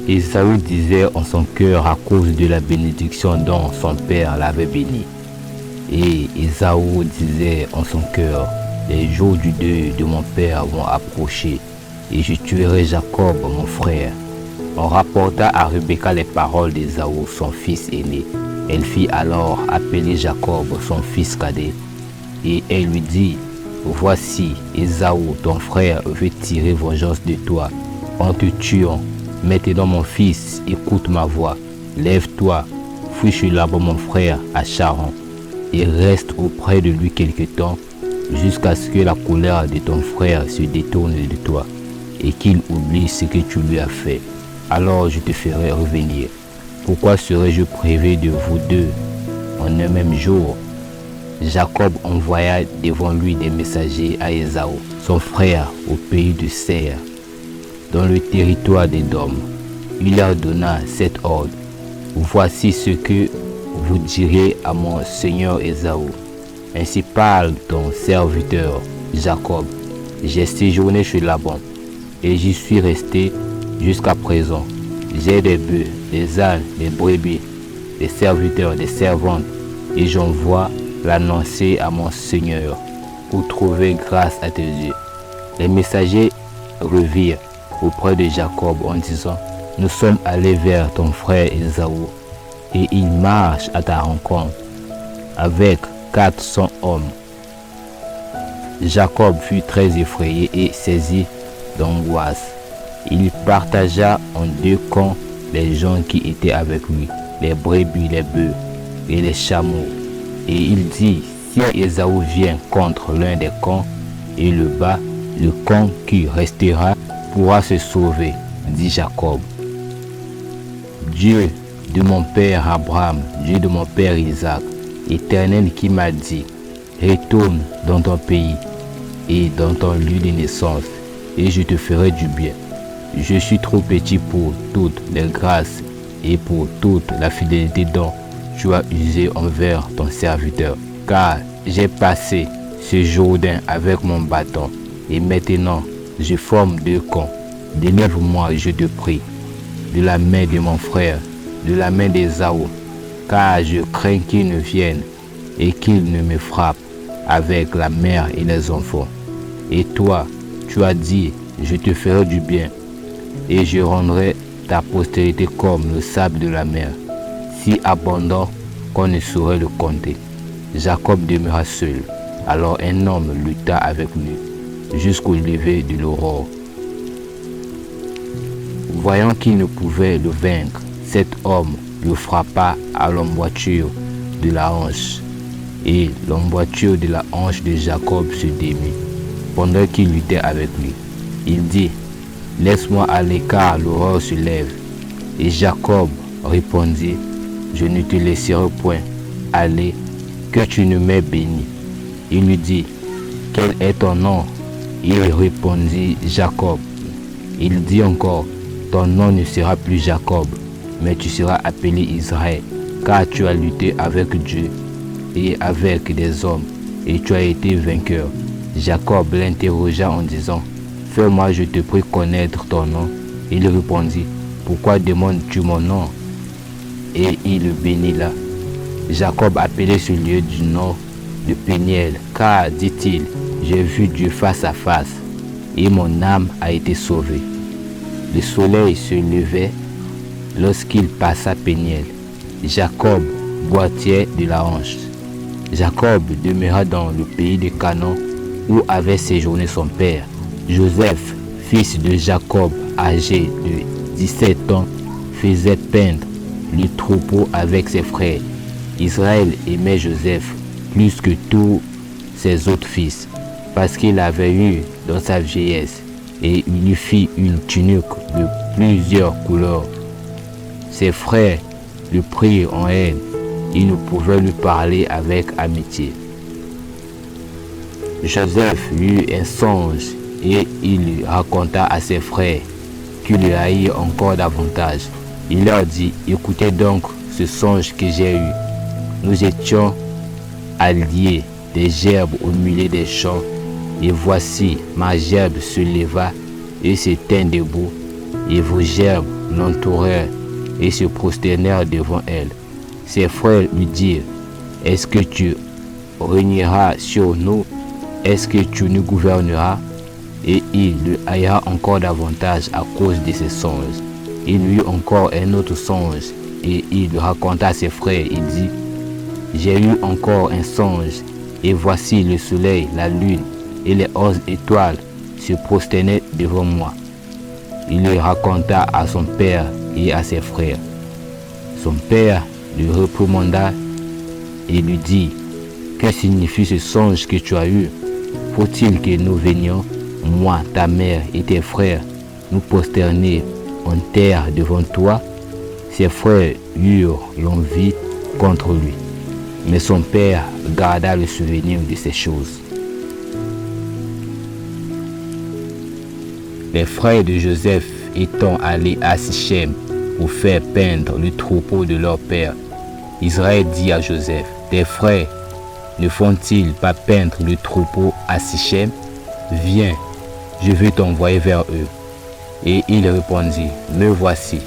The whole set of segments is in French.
Ésaü disait en son cœur à cause de la bénédiction dont son père l'avait béni. Et Ésaü disait en son cœur, les jours du deuil de mon père vont approcher, et je tuerai Jacob, mon frère. On rapporta à Rebecca les paroles d'Ésaü, son fils aîné. Elle fit alors appeler Jacob, son fils cadet, et elle lui dit, voici, Ésaü, ton frère, veut tirer vengeance de toi en te tuant. Maintenant, mon fils, écoute ma voix. Lève-toi, fuis chez Laban, mon frère, à Charan, et reste auprès de lui quelque temps, jusqu'à ce que la colère de ton frère se détourne de toi, et qu'il oublie ce que tu lui as fait. Alors je te ferai revenir. Pourquoi serais-je privé de vous deux en un même jour? Jacob envoya devant lui des messagers à Ésaü, son frère, au pays de Seir, dans le territoire d'Édom. Il leur donna cet ordre. Voici ce que vous direz à mon seigneur Ésaü. Ainsi parle ton serviteur Jacob. J'ai séjourné chez Laban et j'y suis resté jusqu'à présent. J'ai des bœufs, des ânes, des brebis, des serviteurs, des servantes, et j'envoie l'annoncer à mon Seigneur pour trouver grâce à tes yeux. Les messagers revirent auprès de Jacob en disant, nous sommes allés vers ton frère Ésaü, et il marche à ta rencontre avec 400 hommes. Jacob fut très effrayé et saisi d'angoisse. Il partagea en deux camps les gens qui étaient avec lui, les brebis, les bœufs et les chameaux. Et il dit, si Ésaü vient contre l'un des camps et le bat, le camp qui restera pourra se sauver, dit Jacob. Dieu de mon père Abraham, Dieu de mon père Isaac, Éternel qui m'a dit, retourne dans ton pays et dans ton lieu de naissance, et je te ferai du bien. Je suis trop petit pour toutes les grâces et pour toute la fidélité dont tu as usé envers ton serviteur. Car j'ai passé ce Jourdain avec mon bâton, et maintenant je forme deux camps. Délivre-moi, je te prie, de la main de mon frère, de la main d'Ésaü, car je crains qu'il ne vienne et qu'il ne me frappe avec la mère et les enfants. Et toi, tu as dit, je te ferai du bien, et je rendrai ta postérité comme le sable de la mer, si abondant qu'on ne saurait le compter. Jacob demeura seul. Alors un homme lutta avec lui jusqu'au lever de l'aurore. Voyant qu'il ne pouvait le vaincre, cet homme le frappa à l'emboîture de la hanche, et l'emboîture de la hanche de Jacob se démit pendant qu'il luttait avec lui. Il dit, laisse-moi aller car l'aurore se lève. Et Jacob répondit, je ne te laisserai point aller, que tu ne m'aies béni. Il lui dit, quel est ton nom? Il répondit, Jacob. Il dit encore, ton nom ne sera plus Jacob, mais tu seras appelé Israël, car tu as lutté avec Dieu et avec des hommes, et tu as été vainqueur. Jacob l'interrogea en disant, fais-moi, je te prie, connaître ton nom. Il répondit, pourquoi demandes-tu mon nom? Et il le bénit là. Jacob appelait ce lieu du nom de Péniel, car, dit-il, j'ai vu Dieu face à face, et mon âme a été sauvée. Le soleil se levait lorsqu'il passa Péniel. Jacob boitait de la hanche. Jacob demeura dans le pays de Canaan, où avait séjourné son père. Joseph, fils de Jacob, âgé de 17 ans, faisait peindre le troupeau avec ses frères. Israël aimait Joseph plus que tous ses autres fils, parce qu'il avait eu dans sa vieillesse, et il lui fit une tunique de plusieurs couleurs. Ses frères le prirent en haine, ils ne pouvaient lui parler avec amitié. Joseph eut un songe, et il lui raconta à ses frères, qui le haïrent encore davantage. Il leur dit, écoutez donc ce songe que j'ai eu. Nous étions alliés des gerbes au milieu des champs, et voici ma gerbe se leva et se tint debout, et vos gerbes l'entourèrent et se prosternèrent devant elle. Ses frères lui dirent, « Est-ce que tu régneras sur nous? Est-ce que tu nous gouverneras ?» Et il le haïra encore davantage à cause de ses songes. Il eut encore un autre songe, et il le raconta à ses frères. Il dit, « J'ai eu encore un songe, et voici le soleil, la lune et les 11 étoiles se prosternaient devant moi. » Il le raconta à son père et à ses frères. Son père le réprimanda et lui dit, « Que signifie ce songe que tu as eu? Faut-il que nous venions, moi, ta mère et tes frères, nous prosterner en terre devant toi? » Ses frères eurent l'envie contre lui, mais son père garda le souvenir de ces choses. Les frères de Joseph étant allés à Sichem pour faire peindre le troupeau de leur père, Israël dit à Joseph, « Tes frères ne font-ils pas peindre le troupeau à Sichem? Viens, je veux t'envoyer vers eux. » Et il répondit, « Me voici. »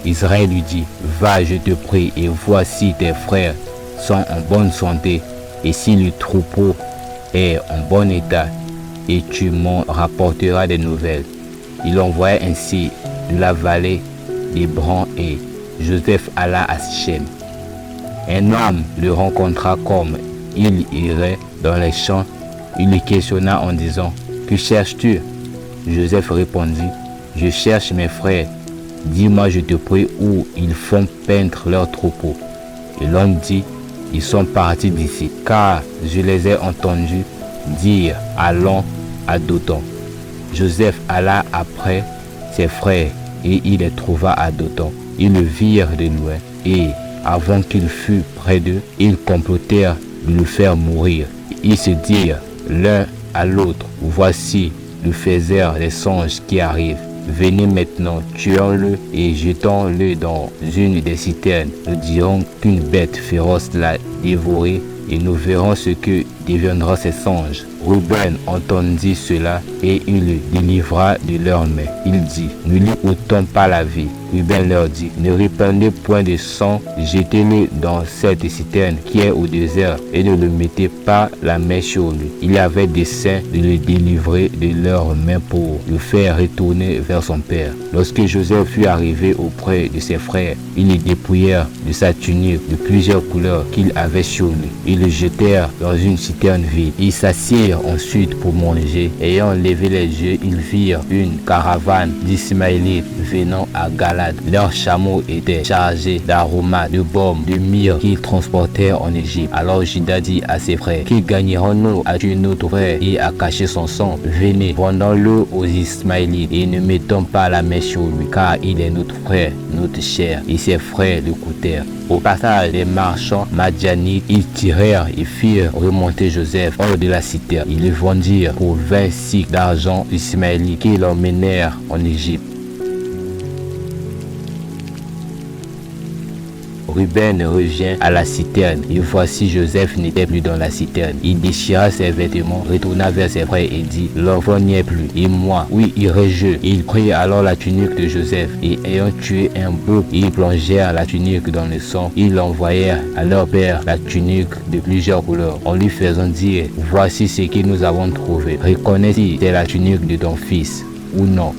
Israël lui dit, « Va, je te prie, et vois si tes frères sont en bonne santé, et si le troupeau est en bon état, et tu m'en rapporteras des nouvelles. » Il envoya ainsi de la vallée d'Hébron, et Joseph alla à Sichem. Un homme le rencontra comme il irait dans les champs. Il le questionna en disant, « Que cherches-tu » Joseph répondit, « Je cherche mes frères. Dis-moi, je te prie, où ils font peindre leur troupeau. » Et l'homme dit, « Ils sont partis d'ici, car je les ai entendus dire, allons à Dothan. » Joseph alla après ses frères et il les trouva à Dothan. Ils le virent de loin et, avant qu'il fût près d'eux, ils complotèrent de le faire mourir. Ils se dirent l'un à l'autre, « Voici le faiseur des songes qui arrive. Venez maintenant, tuons-le et jetons-le dans une des citernes. Nous dirons qu'une bête féroce l'a dévoré et nous verrons ce que deviendront ces songes. » Ruben entendit cela et il le délivra de leurs mains. Il dit, « Ne lui ôtons pas la vie. » Ruben leur dit, « Ne répandez point de sang, jetez-le dans cette citerne qui est au désert et ne le mettez pas la main sur lui. » Il avait dessein de le délivrer de leurs mains pour le faire retourner vers son père. Lorsque Joseph fut arrivé auprès de ses frères, ils le dépouillèrent de sa tunique de plusieurs couleurs qu'il avait sur lui. Ils le jetèrent dans une citerne vide. Ils s'assirent ensuite pour manger. Ayant levé les yeux, ils virent une caravane d'Ismaélites venant à Galade. Leurs chameaux étaient chargés d'aromates, de baume, de myrrhe qu'ils transportèrent en Égypte. Alors Juda dit à ses frères, « Qui gagnerons-nous à tuer notre frère et à cacher son sang? Venez, vendons-le aux Ismaélites et ne mettons pas la main sur lui, car il est notre frère, notre chair. » Et ses frères l'écoutèrent. Au passage des marchands madianites, ils tirèrent et firent remonter Joseph hors de la cité. Ils le vendirent pour 20 cycles d'argent d'Ismaélites qui l'emmenèrent en Égypte. Ruben revient à la citerne et voici Joseph n'était plus dans la citerne. Il déchira ses vêtements, retourna vers ses frères et dit, « L'enfant n'y est plus, et moi, où irai-je » Il prit alors la tunique de Joseph et ayant tué un bœuf, ils plongèrent la tunique dans le sang. Ils envoyèrent à leur père la tunique de plusieurs couleurs en lui faisant dire, « Voici ce que nous avons trouvé. Reconnais si c'est la tunique de ton fils ou non. »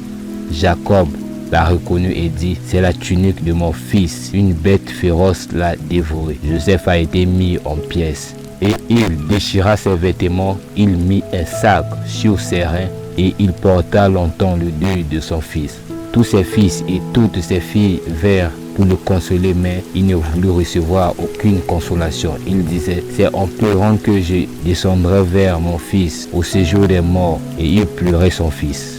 Jacob l'a reconnu et dit, « C'est la tunique de mon fils. Une bête féroce l'a dévoré. » Joseph a été mis en pièces. Et il déchira ses vêtements, il mit un sac sur ses reins et il porta longtemps le deuil de son fils. Tous ses fils et toutes ses filles vinrent pour le consoler, mais il ne voulut recevoir aucune consolation. Il disait, « C'est en pleurant que je descendrai vers mon fils au séjour des morts. » Et il pleurait son fils.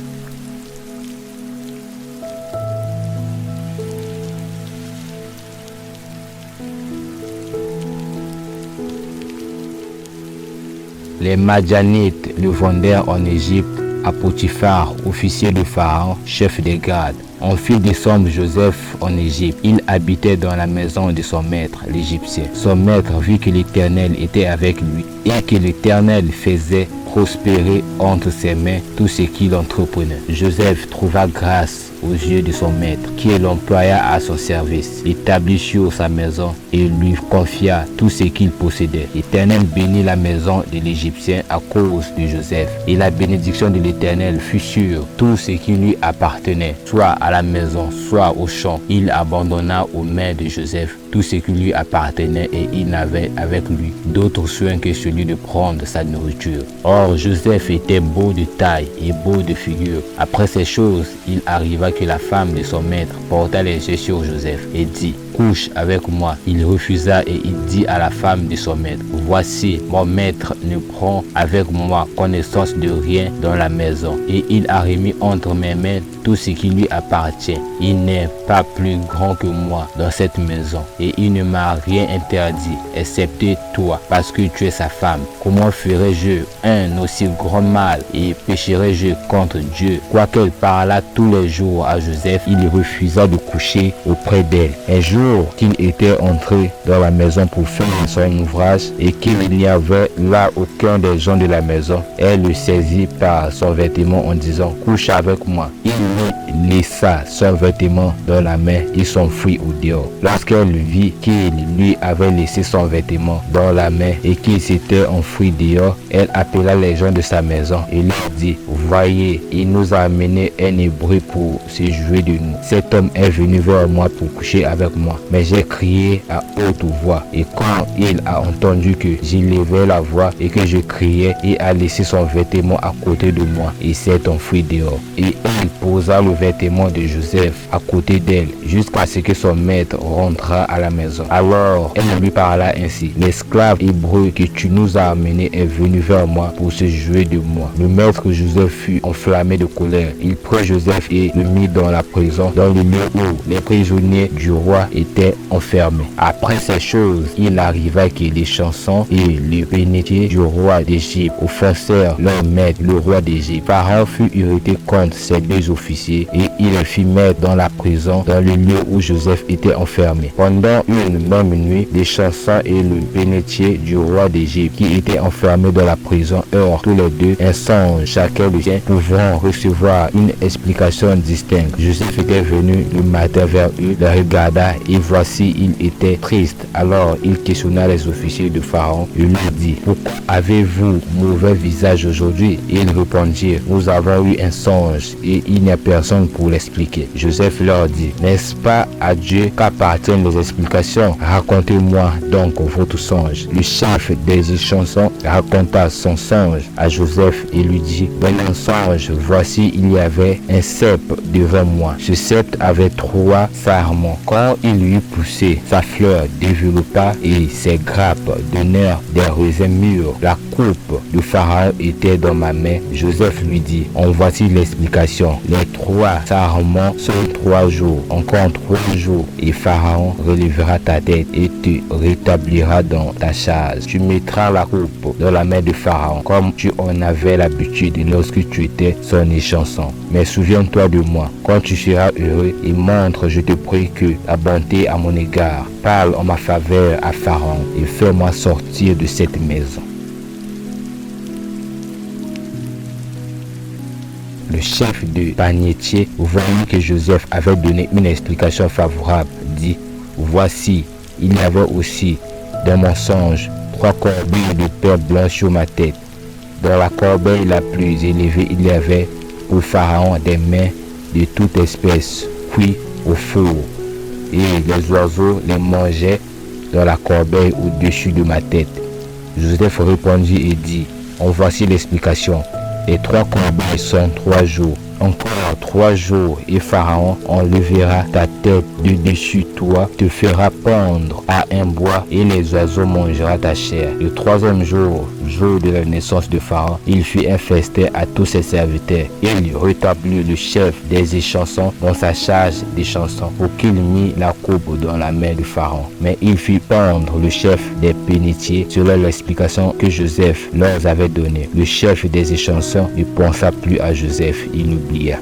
Les Madianites le vendèrent en Égypte à Potiphar, officier de Pharaon, chef des gardes. On fit descendre Joseph en Égypte. Il habitait dans la maison de son maître, l'Égyptien. Son maître vit que l'Éternel était avec lui et que l'Éternel faisait prospérer entre ses mains tout ce qu'il entreprenait. Joseph trouva grâce aux yeux de son maître, qui l'employa à son service, établit sur sa maison et lui confia tout ce qu'il possédait. L'Éternel bénit la maison de l'Égyptien à cause de Joseph, et la bénédiction de l'Éternel fut sur tout ce qui lui appartenait, soit à la maison, soit au champ. Il abandonna aux mains de Joseph tout ce qui lui appartenait, et il n'avait avec lui d'autre soin que celui de prendre sa nourriture. Or, Joseph était beau de taille et beau de figure. Après ces choses, il arriva que la femme de son maître porta les yeux sur Joseph et dit: couche avec moi. Il refusa et il dit à la femme de son maître: voici, mon maître ne prend avec moi connaissance de rien dans la maison, et il a remis entre mes mains tout ce qui lui appartient. Il n'est pas plus grand que moi dans cette maison, et il ne m'a rien interdit, excepté toi, parce que tu es sa femme. Comment ferais-je un aussi grand mal et pécherais-je contre Dieu? Quoiqu'elle parlât tous les jours à Joseph, il refusa de coucher auprès d'elle. Un jour qu'il était entré dans la maison pour faire son ouvrage et qu'il n'y avait là aucun des gens de la maison, elle le saisit par son vêtement en disant: couche avec moi. Il lui laissa son vêtement dans la main et s'enfuit au dehors. Lorsqu'elle vit qu'il lui avait laissé son vêtement dans la main et qu'il s'était enfui dehors, elle appela les gens de sa maison et leur dit: voyez, il nous a amené un hébreu pour se jouer de nous. Cet homme est venu vers moi pour coucher avec moi, mais j'ai crié à haute voix, et quand il a entendu que j'élevais la voix et que je criais, il a laissé son vêtement à côté de moi et s'est enfui dehors. Et il posa le vêtement de Joseph à côté d'elle jusqu'à ce que son maître rentra à la maison. Alors elle lui parla ainsi: l'esclave hébreu que tu nous as amené est venu vers moi pour se jouer de moi. Le maître Joseph fut enflammé de colère. Il prit Joseph et le mit dans la prison, dans le lieu où les prisonniers du roi étaient enfermés. Après ces choses, il arriva que les chansons et les bénitiers du roi d'Égypte offensèrent leur maître, le roi d'Égypte. Pharaon fut irrité contre ses deux officiers et il les fit mettre dans la prison, dans le lieu où Joseph était enfermé. Pendant une même nuit, les chansons et le bénitier du roi d'Égypte, qui étaient enfermés dans la prison, eurent tous les deux un songe, chacun le sien, pouvant recevoir une explication distincte. Joseph était venu le matin vers eux, les regarda, et voici, il était triste. Alors il questionna les officiers de Pharaon et leur dit: pourquoi avez-vous mauvais visage aujourd'hui? Et ils répondirent: nous avons eu un songe et il n'y a personne pour l'expliquer. Joseph leur dit: n'est-ce pas à Dieu qu'appartiennent les explications? Racontez-moi donc votre songe. Le chef des chansons raconta son songe à Joseph et lui dit: dans un songe, voici, il y avait un cep devant moi. Ce cep avait 3 sarments. Quand il eut poussé, sa fleur développa et ses grappes donnèrent des raisins mûrs. La coupe de Pharaon était dans ma main. Joseph lui dit: en voici l'explication. Les 3 sarments sont 3 jours. Encore 3 jours et Pharaon relèvera ta tête et te rétablira dans ta charge. Tu mettras la coupe dans la main de Pharaon comme tu en avais l'habitude lorsque tu étais son échanson. Mais souviens-toi de moi quand tu seras heureux et montre, je te prie, que la bonté à mon égard. Parle en ma faveur à Pharaon et fais-moi sortir de cette maison. Le chef de panetier, voyant que Joseph avait donné une explication favorable, dit: voici, il y avait aussi dans mon songe 3 corbeilles de perles blanches sur ma tête. Dans la corbeille la plus élevée, il y avait pour Pharaon des mets de toute espèce cuits au four, et les oiseaux les mangeaient dans la corbeille au-dessus de ma tête. Joseph répondit et dit: en voici l'explication. Les 3 corbeilles sont 3 jours. Encore 3 jours et Pharaon enlèvera ta tête de dessus toi, te fera pendre à un bois et les oiseaux mangera ta chair. Le 3e jour, jour de la naissance de Pharaon, il fit un festin à tous ses serviteurs. Il rétablit le chef des échansons dans sa charge des chansons pour qu'il mit la coupe dans la main de Pharaon. Mais il fit pendre le chef des bénitiers selon l'explication que Joseph leur avait donnée. Le chef des échansons ne pensa plus à Joseph, il l'oublia.